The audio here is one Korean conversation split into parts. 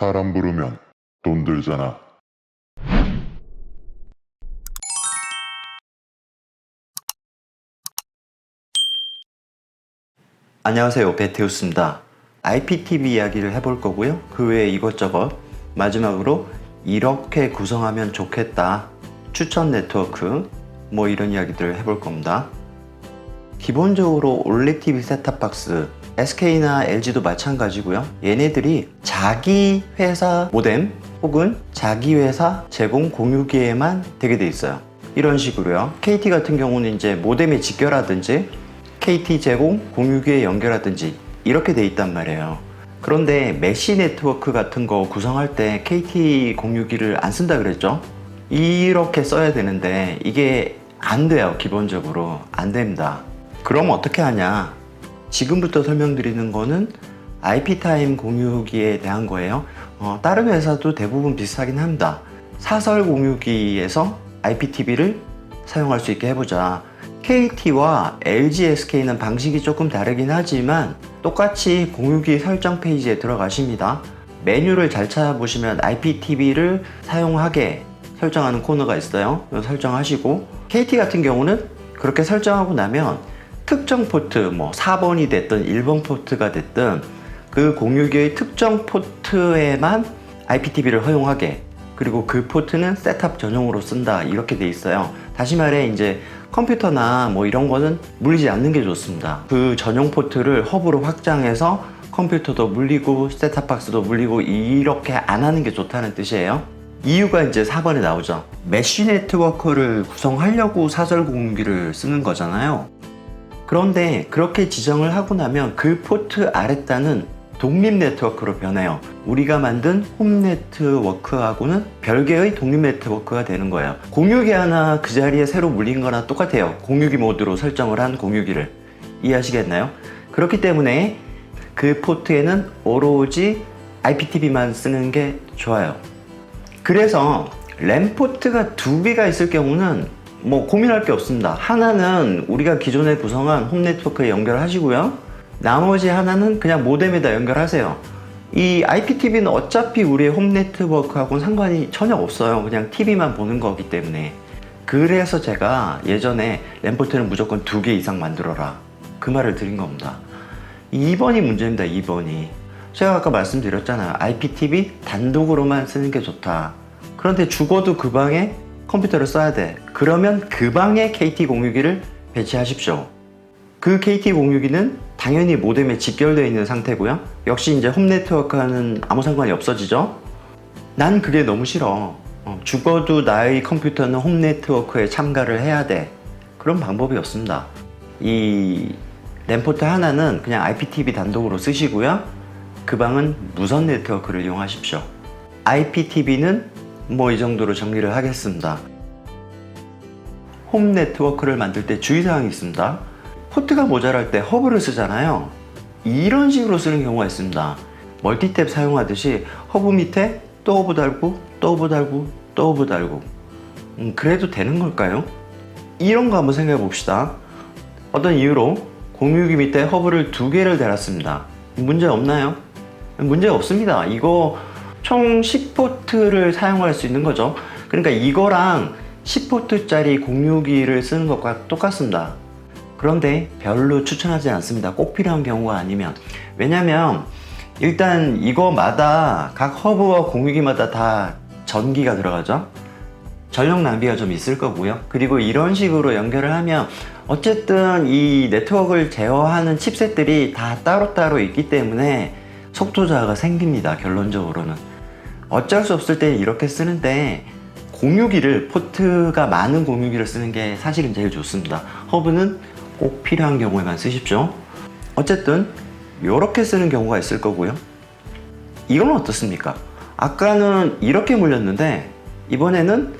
사람 부르면 돈 들잖아. 안녕하세요, 베테우스입니다. IPTV 이야기를 해볼 거고요. 그 외에 이것저것, 마지막으로 이렇게 구성하면 좋겠다, 추천 네트워크, 뭐 이런 이야기들을 해볼 겁니다. 기본적으로 올레 TV 셋탑박스, SK나 LG도 마찬가지고요. 얘네들이 자기 회사 모뎀 혹은 자기 회사 제공 공유기에만 되게 돼 있어요. 이런 식으로요. KT 같은 경우는 이제 모뎀에 직결하든지 KT 제공 공유기에 연결하든지 이렇게 돼 있단 말이에요. 그런데 메시 네트워크 같은 거 구성할 때 KT 공유기를 안 쓴다 그랬죠? 이렇게 써야 되는데 이게 안 돼요. 기본적으로 안 됩니다. 그럼 어떻게 하냐? 지금부터 설명드리는 거는 IP타임 공유기에 대한 거예요. 다른 회사도 대부분 비슷하긴 합니다. 사설 공유기에서 IPTV를 사용할 수 있게 해보자. KT와 LG, SK는 방식이 조금 다르긴 하지만 똑같이 공유기 설정 페이지에 들어가십니다. 메뉴를 잘 찾아보시면 IPTV를 사용하게 설정하는 코너가 있어요. 설정하시고, KT 같은 경우는 그렇게 설정하고 나면 특정 포트, 뭐 4번이 됐든 1번 포트가 됐든 그 공유기의 특정 포트에만 IPTV를 허용하게, 그리고 그 포트는 셋탑 전용으로 쓴다, 이렇게 돼 있어요. 다시 말해 이제 컴퓨터나 뭐 이런 거는 물리지 않는 게 좋습니다. 그 전용 포트를 허브로 확장해서 컴퓨터도 물리고 셋탑박스도 물리고 이렇게 안 하는 게 좋다는 뜻이에요. 이유가 이제 4번에 나오죠. 메쉬 네트워크를 구성하려고 사설 공유기를 쓰는 거잖아요. 그런데 그렇게 지정을 하고 나면 그 포트 아랫단은 독립 네트워크로 변해요. 우리가 만든 홈 네트워크하고는 별개의 독립 네트워크가 되는 거예요. 공유기 하나 그 자리에 새로 물린 거나 똑같아요. 공유기 모드로 설정을 한 공유기를. 이해하시겠나요? 그렇기 때문에 그 포트에는 오로지 IPTV만 쓰는 게 좋아요. 그래서 램 포트가 2개가 있을 경우는 뭐 고민할 게 없습니다. 하나는 우리가 기존에 구성한 홈 네트워크에 연결하시고요. 나머지 하나는 그냥 모뎀에다 연결하세요. 이 IPTV는 어차피 우리의 홈 네트워크하고는 상관이 전혀 없어요. 그냥 TV만 보는 거기 때문에. 그래서 제가 예전에 램 포트는 무조건 2개 이상 만들어라, 그 말을 드린 겁니다. 2번이 문제입니다. 2번이. 제가 아까 말씀드렸잖아요. IPTV 단독으로만 쓰는 게 좋다. 그런데 죽어도 그 방에 컴퓨터를 써야 돼. 그러면 그 방에 KT 공유기를 배치하십시오. 그 KT 공유기는 당연히 모뎀에 직결되어 있는 상태고요. 역시 이제 홈 네트워크와는 아무 상관이 없어지죠. 난 그게 너무 싫어. 죽어도 나의 컴퓨터는 홈 네트워크에 참가를 해야 돼. 그런 방법이 없습니다. 이 램포트 하나는 그냥 IPTV 단독으로 쓰시고요. 그 방은 무선 네트워크를 이용하십시오. IPTV는 뭐 이 정도로 정리를 하겠습니다. 홈 네트워크를 만들 때 주의사항이 있습니다. 포트가 모자랄 때 허브를 쓰잖아요. 이런 식으로 쓰는 경우가 있습니다. 멀티탭 사용하듯이 허브 밑에 또 허브 달고 또 허브 달고 또 허브 달고. 그래도 되는 걸까요? 이런 거 한번 생각해 봅시다. 어떤 이유로 공유기 밑에 허브를 2개를 달았습니다. 문제 없나요? 문제 없습니다. 이거 총 10포트를 사용할 수 있는 거죠. 그러니까 이거랑 10포트짜리 공유기를 쓰는 것과 똑같습니다. 그런데 별로 추천하지 않습니다. 꼭 필요한 경우가 아니면. 왜냐면 일단 이거마다 각 허브와 공유기마다 다 전기가 들어가죠. 전력 낭비가 좀 있을 거고요. 그리고 이런 식으로 연결을 하면 어쨌든 이 네트워크를 제어하는 칩셋들이 다 따로따로 있기 때문에 속도 저하가 생깁니다. 결론적으로는. 어쩔 수 없을 때 이렇게 쓰는데, 공유기를, 포트가 많은 공유기를 쓰는 게 사실은 제일 좋습니다. 허브는 꼭 필요한 경우에만 쓰십시오. 어쨌든 이렇게 쓰는 경우가 있을 거고요. 이건 어떻습니까? 아까는 이렇게 물렸는데 이번에는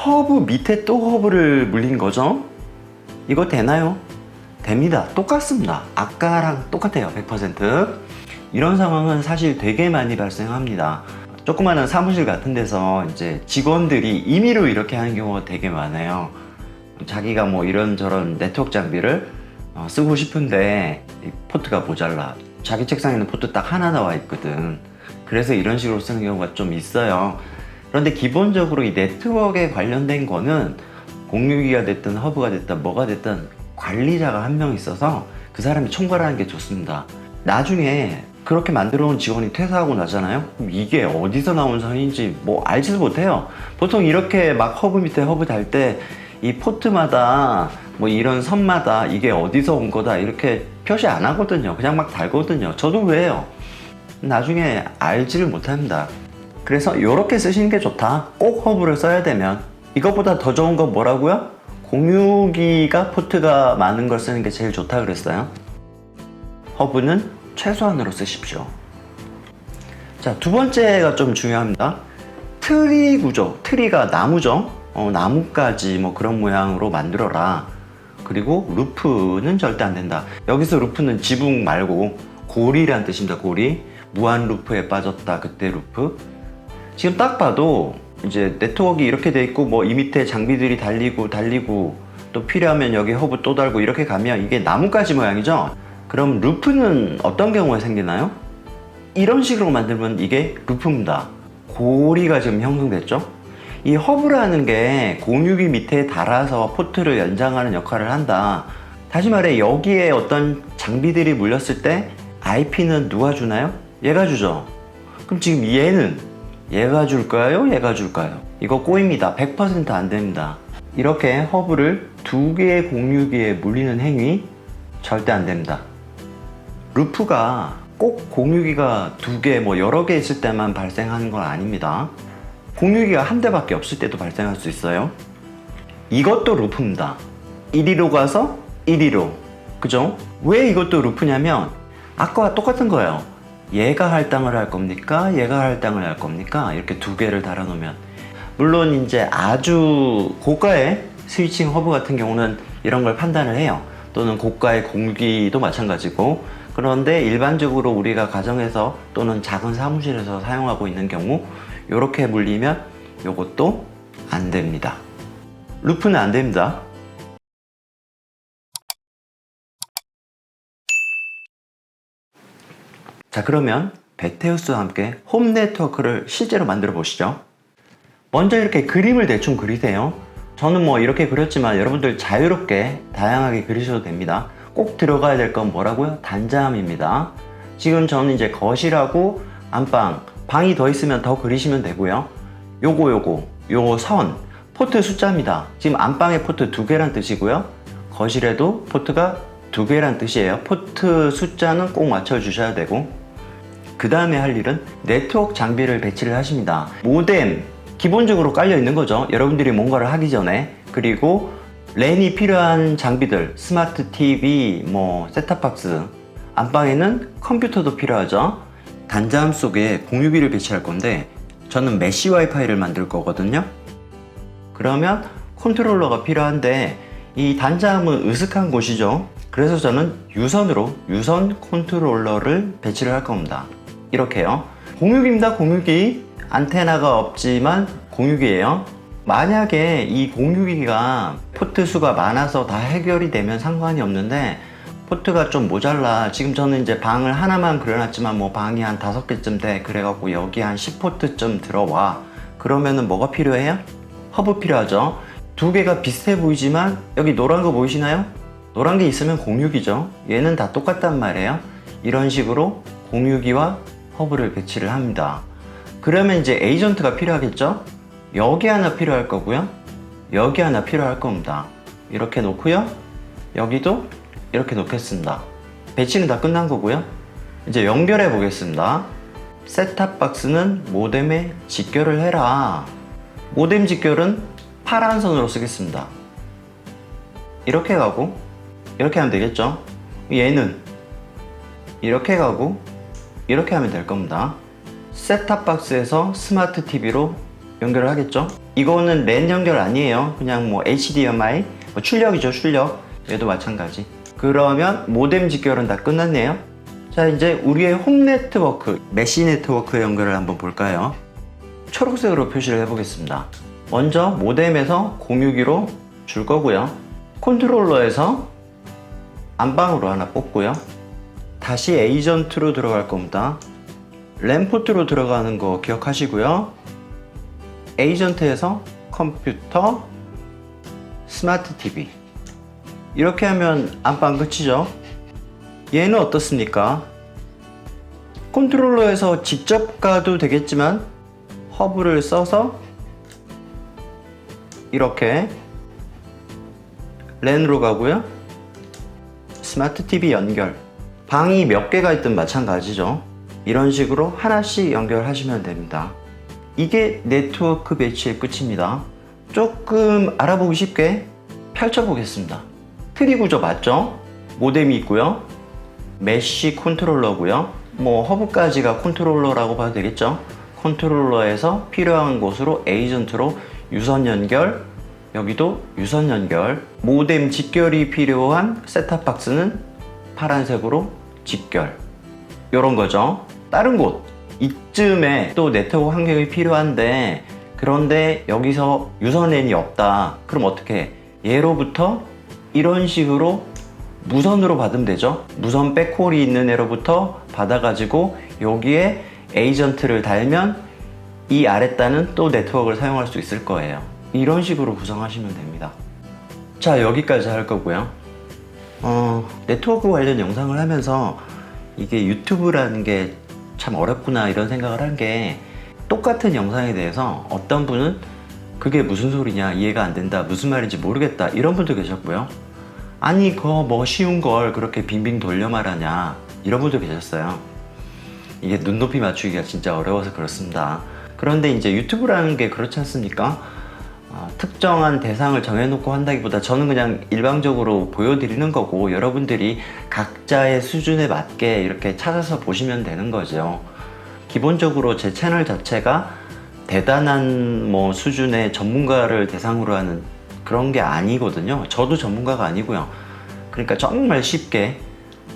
허브 밑에 또 허브를 물린 거죠. 이거 되나요? 됩니다. 똑같습니다. 아까랑 똑같아요. 100%. 이런 상황은 사실 되게 많이 발생합니다. 조그마한 사무실 같은 데서 이제 직원들이 임의로 이렇게 하는 경우가 되게 많아요. 자기가 뭐 이런저런 네트워크 장비를 쓰고 싶은데 포트가 모자라. 자기 책상에는 포트 딱 하나 나와 있거든. 그래서 이런 식으로 쓰는 경우가 좀 있어요. 그런데 기본적으로 이 네트워크에 관련된 거는 공유기가 됐든 허브가 됐든 뭐가 됐든 관리자가 한 명 있어서 그 사람이 총괄하는 게 좋습니다. 나중에 그렇게 만들어 온 직원이 퇴사하고 나잖아요. 그럼 이게 어디서 나온 선인지 뭐 알지도 못해요. 보통 이렇게 막 허브 밑에 허브 달 때 이 포트마다 뭐 이런 선마다 이게 어디서 온 거다 이렇게 표시 안 하거든요. 그냥 막 달거든요. 저도 그래요. 나중에 알지를 못합니다. 그래서 이렇게 쓰시는 게 좋다. 꼭 허브를 써야 되면. 이것보다 더 좋은 건 뭐라고요? 공유기가 포트가 많은 걸 쓰는 게 제일 좋다 그랬어요. 허브는 최소한으로 쓰십시오. 자, 두 번째가 좀 중요합니다. 트리 구조. 트리가 나무죠. 나뭇가지 뭐 그런 모양으로 만들어라. 그리고 루프는 절대 안 된다. 여기서 루프는 지붕 말고 고리란 뜻입니다. 고리. 무한 루프에 빠졌다. 그때 루프. 지금 딱 봐도 이제 네트워크가 이렇게 돼 있고 뭐 이 밑에 장비들이 달리고 또 필요하면 여기 허브 또 달고 이렇게 가면 이게 나뭇가지 모양이죠. 그럼 루프는 어떤 경우에 생기나요? 이런 식으로 만들면 이게 루프입니다. 고리가 지금 형성됐죠. 이 허브라는 게 공유기 밑에 달아서 포트를 연장하는 역할을 한다. 다시 말해 여기에 어떤 장비들이 물렸을 때 IP는 누가 주나요? 얘가 주죠. 그럼 지금 얘가 줄까요? 얘가 줄까요? 이거 꼬입니다. 100% 안 됩니다. 이렇게 허브를 두 개의 공유기에 물리는 행위 절대 안 됩니다. 루프가 꼭 공유기가 두 개, 뭐 여러 개 있을 때만 발생하는 건 아닙니다. 공유기가 한 대밖에 없을 때도 발생할 수 있어요. 이것도 루프입니다. 이리로 가서 이리로. 그죠? 왜 이것도 루프냐면 아까와 똑같은 거예요. 얘가 할당을 할 겁니까? 얘가 할당을 할 겁니까? 이렇게 두 개를 달아놓으면. 물론 이제 아주 고가의 스위칭 허브 같은 경우는 이런 걸 판단을 해요. 또는 고가의 공유기도 마찬가지고. 그런데 일반적으로 우리가 가정에서 또는 작은 사무실에서 사용하고 있는 경우 이렇게 물리면 이것도 안 됩니다. 루프는 안 됩니다. 자, 그러면 베테우스와 함께 홈 네트워크를 실제로 만들어 보시죠. 먼저 이렇게 그림을 대충 그리세요. 저는 뭐 이렇게 그렸지만 여러분들 자유롭게 다양하게 그리셔도 됩니다. 꼭 들어가야 될 건 뭐라고요? 단자함입니다. 지금 저는 이제 거실하고 안방, 방이 더 있으면 더 그리시면 되고요. 요거 선, 포트 숫자입니다. 지금 안방에 포트 2개란 뜻이고요. 거실에도 포트가 2개란 뜻이에요. 포트 숫자는 꼭 맞춰주셔야 되고, 그 다음에 할 일은 네트워크 장비를 배치를 하십니다. 모뎀, 기본적으로 깔려 있는 거죠. 여러분들이 뭔가를 하기 전에. 그리고 랜이 필요한 장비들, 스마트 TV, 뭐 셋탑박스, 안방에는 컴퓨터도 필요하죠. 단자함 속에 공유기를 배치할 건데 저는 메쉬 와이파이를 만들 거거든요. 그러면 컨트롤러가 필요한데 이 단자함은 으슥한 곳이죠. 그래서 저는 유선 컨트롤러를 배치를 할 겁니다. 이렇게요. 공유기입니다. 공유기. 안테나가 없지만 공유기예요. 만약에 이 공유기가 포트 수가 많아서 다 해결이 되면 상관이 없는데 포트가 좀 모자라. 지금 저는 이제 방을 하나만 그려놨지만 뭐 방이 한 5개쯤 돼. 그래갖고 여기 한 10포트쯤 들어와. 그러면은 뭐가 필요해요? 허브 필요하죠. 2개가 비슷해 보이지만 여기 노란 거 보이시나요? 노란 게 있으면 공유기죠. 얘는 다 똑같단 말이에요. 이런 식으로 공유기와 허브를 배치를 합니다. 그러면 이제 에이전트가 필요하겠죠? 여기 하나 필요할 거고요. 여기 하나 필요할 겁니다. 이렇게 놓고요. 여기도 이렇게 놓겠습니다. 배치는 다 끝난 거고요. 이제 연결해 보겠습니다. 셋탑박스는 모뎀에 직결을 해라. 모뎀 직결은 파란 선으로 쓰겠습니다. 이렇게 가고 이렇게 하면 되겠죠. 얘는 이렇게 가고 이렇게 하면 될 겁니다. 셋탑박스에서 스마트 TV로 연결을 하겠죠. 이거는 랜 연결 아니에요. 그냥 뭐 HDMI 출력이죠. 출력. 얘도 마찬가지. 그러면 모뎀 직결은 다 끝났네요. 자, 이제 우리의 홈 네트워크, 메시 네트워크 연결을 한번 볼까요? 초록색으로 표시를 해보겠습니다. 먼저 모뎀에서 공유기로 줄 거고요. 컨트롤러에서 안방으로 하나 뽑고요. 다시 에이전트로 들어갈 겁니다. 랜 포트로 들어가는 거 기억하시고요. 에이전트에서 컴퓨터, 스마트 TV 이렇게 하면 안방 끝이죠. 얘는 어떻습니까? 컨트롤러에서 직접 가도 되겠지만 허브를 써서 이렇게 랜으로 가고요. 스마트 TV 연결. 방이 몇 개가 있든 마찬가지죠. 이런 식으로 하나씩 연결하시면 됩니다. 이게 네트워크 배치의 끝입니다. 조금 알아보기 쉽게 펼쳐보겠습니다. 트리 구조 맞죠? 모뎀이 있고요. 메쉬 컨트롤러고요. 뭐 허브까지가 컨트롤러라고 봐도 되겠죠. 컨트롤러에서 필요한 곳으로 에이전트로 유선 연결, 여기도 유선 연결, 모뎀 직결이 필요한 셋탑박스는 파란색으로 직결, 이런 거죠. 다른 곳 이쯤에 또 네트워크 환경이 필요한데 그런데 여기서 유선 랜이 없다. 그럼 어떻게 해? 얘로부터 이런 식으로 무선으로 받으면 되죠. 무선 백홀이 있는 애로부터 받아가지고 여기에 에이전트를 달면 이 아랫단은 또 네트워크를 사용할 수 있을 거예요. 이런 식으로 구성하시면 됩니다. 자, 여기까지 할 거고요. 네트워크 관련 영상을 하면서 이게 유튜브라는 게 참 어렵구나 이런 생각을 한 게, 똑같은 영상에 대해서 어떤 분은 그게 무슨 소리냐, 이해가 안 된다, 무슨 말인지 모르겠다 이런 분도 계셨고요. 아니 그거 뭐 쉬운 걸 그렇게 빙빙 돌려 말하냐 이런 분도 계셨어요. 이게 눈높이 맞추기가 진짜 어려워서 그렇습니다. 그런데 이제 유튜브라는 게 그렇지 않습니까? 특정한 대상을 정해놓고 한다기보다 저는 그냥 일방적으로 보여드리는 거고, 여러분들이 각자의 수준에 맞게 이렇게 찾아서 보시면 되는 거죠. 기본적으로 제 채널 자체가 대단한 뭐 수준의 전문가를 대상으로 하는 그런 게 아니거든요. 저도 전문가가 아니고요. 그러니까 정말 쉽게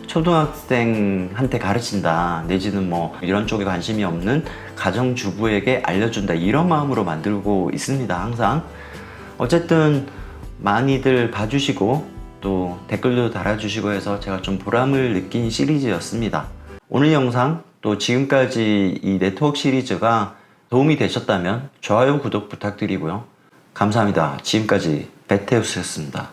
초등학생한테 가르친다, 내지는 뭐 이런 쪽에 관심이 없는 가정주부에게 알려준다, 이런 마음으로 만들고 있습니다. 항상. 어쨌든 많이들 봐주시고 또 댓글도 달아주시고 해서 제가 좀 보람을 느낀 시리즈였습니다. 오늘 영상 또 지금까지 이 네트워크 시리즈가 도움이 되셨다면 좋아요, 구독 부탁드리고요. 감사합니다. 지금까지 베테우스였습니다.